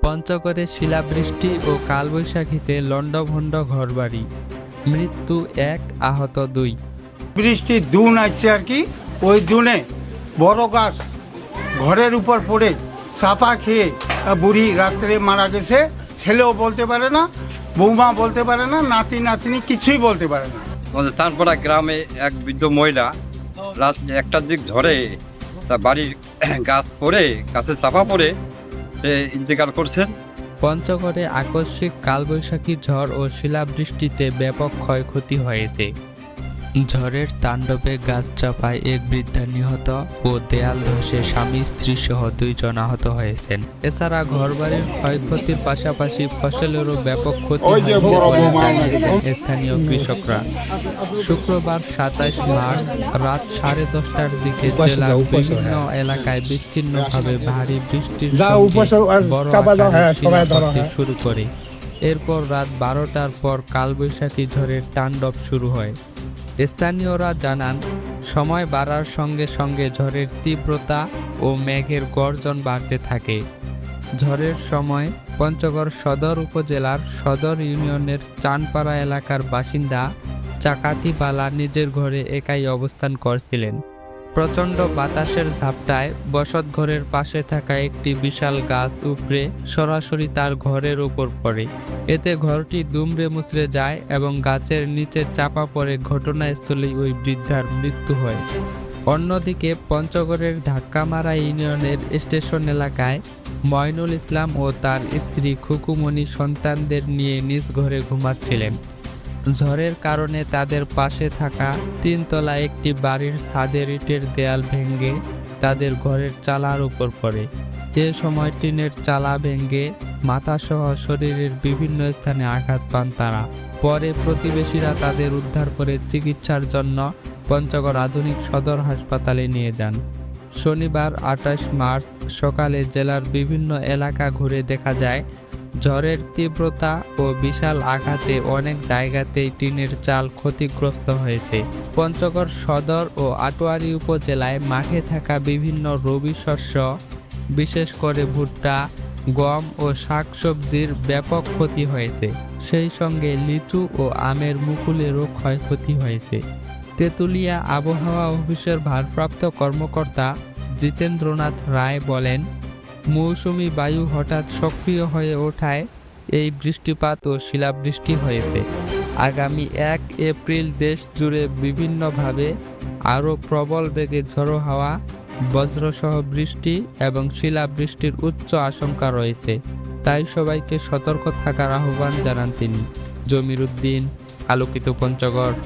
পঞ্চগড়ে শিলাবৃষ্টি ও কালবৈশাখীতে লন্ডভন্ড ঘরবাড়ি, মৃত্যু 1, আহত 2। বৃষ্টির দুন আসছে আর কি, ওই দুনে বড় গাছ ঘরের উপর পড়ে চাপা খেয়ে বুড়ি রাত্রে মারা গেছে। ছেলেও বলতে পারে না, বৌমা বলতে পারে না, নাতি নাতনি কিছুই বলতে পারে না। আমাদের চানপাড়া গ্রামে এক বৃদ্ধ মহিলা রাত 1টার দিক ঝড়ে তার বাড়ির গাছ পড়ে, গাছের চাপা পড়ে সে ইন্তেকাল করছেন। পঞ্চগড়ে আকস্মিক কালবৈশাখী ঝড় ও শিলাবৃষ্টিতে ব্যাপক ক্ষয়ক্ষতি হয়েছে। ঝড়ের তাণ্ডবে গাছ চাপায় এক বৃদ্ধা নিহত ও দেয়াল ধসে স্বামী স্ত্রী সহ 2 জন আহত হয়েছেন। এছাড়া ঘরবাড়ির ক্ষয়ক্ষতির পাশাপাশি ফসলেরও ব্যাপক ক্ষতি হয়েছে বলে জানিয়েছেন স্থানীয় কৃষকরা। শুক্রবার 27 মার্চ রাত 10:30টার দিকে জেলার বিভিন্ন এলাকায় বিচ্ছিন্নভাবে ভারী বৃষ্টির সঙ্গে বড় আকারের শিলা পড়তে শুরু করে। এরপর রাত 12টার পর কালবৈশাখী ঝড়ের তাণ্ডব শুরু হয়। স্থানীয়রা জানান, সময় বাড়ার সঙ্গে সঙ্গে ঝড়ের তীব্রতা ও মেঘের গর্জন বাড়তে থাকে। ঝড়ের সময় পঞ্চগড় সদর উপজেলার সদর ইউনিয়নের চানপাড়া এলাকার বাসিন্দা চাকাতি বালা নিজের ঘরে একাই অবস্থান করছিলেন। প্রচণ্ড বাতাসের ঝাপটায় বসতঘরের পাশে থাকা একটি বিশাল গাছ উপড়ে সরাসরি তার ঘরের উপর পড়ে। এতে ঘরটি দুমড়ে মুচড়ে যায় এবং গাছের নিচে চাপা পড়ে ঘটনাস্থলেই ওই বৃদ্ধার মৃত্যু হয়। অন্যদিকে পঞ্চগড়ের ধাক্কামারা ইউনিয়নের স্টেশন এলাকায় ময়নুল ইসলাম ও তার স্ত্রী খুকুমণি সন্তানদের নিয়ে নিজ ঘরে ঘুমাচ্ছিলেন। ঝড়ের কারণে তাদের পাশে থাকা 3 তলা একটি বাড়ির ছাদের ইটের দেয়াল ভেঙে তাদের ঘরের চালার উপর পড়ে। এ সময় টিনের চালা ভেঙে মাথাসহ শরীরের বিভিন্ন স্থানে আঘাত পান তারা। পরে প্রতিবেশীরা তাদের উদ্ধার করে চিকিৎসার জন্য পঞ্চগড় আধুনিক সদর হাসপাতালে নিয়ে যান। শনিবার 28 মার্চ সকালে জেলার বিভিন্ন এলাকা ঘুরে দেখা যায়, ঝড়ের তীব্রতা ও বিশাল আঘাতে অনেক জায়গাতেই টিনের চাল ক্ষতিগ্রস্ত হয়েছে। পঞ্চগড় সদর ও আটোয়ারী উপজেলায় মাঠে থাকা বিভিন্ন রবি শস্য, বিশেষ করে ভুট্টা, গম ও শাকসবজির ব্যাপক ক্ষতি হয়েছে। সেই সঙ্গে লিচু ও আমের মুকুলেরও ক্ষয়ক্ষতি হয়েছে। তেঁতুলিয়া আবহাওয়া অফিসের ভারপ্রাপ্ত কর্মকর্তা জিতেন্দ্রনাথ রায় বলেন, মৌসুমি বায়ু হঠাৎ সক্রিয় হয়ে ওঠায় এই বৃষ্টিপাত ও শিলাবৃষ্টি হয়েছে। আগামী 1 এপ্রিল দেশ জুড়ে বিভিন্নভাবে আরও প্রবল বেগে ঝড়ো হাওয়া, বজ্রসহ বৃষ্টি এবং শিলাবৃষ্টির উচ্চ আশঙ্কা রয়েছে। তাই সবাইকে সতর্ক থাকার আহ্বান জানান তিনি। জমির উদ্দিন, আলোকিত পঞ্চগড়।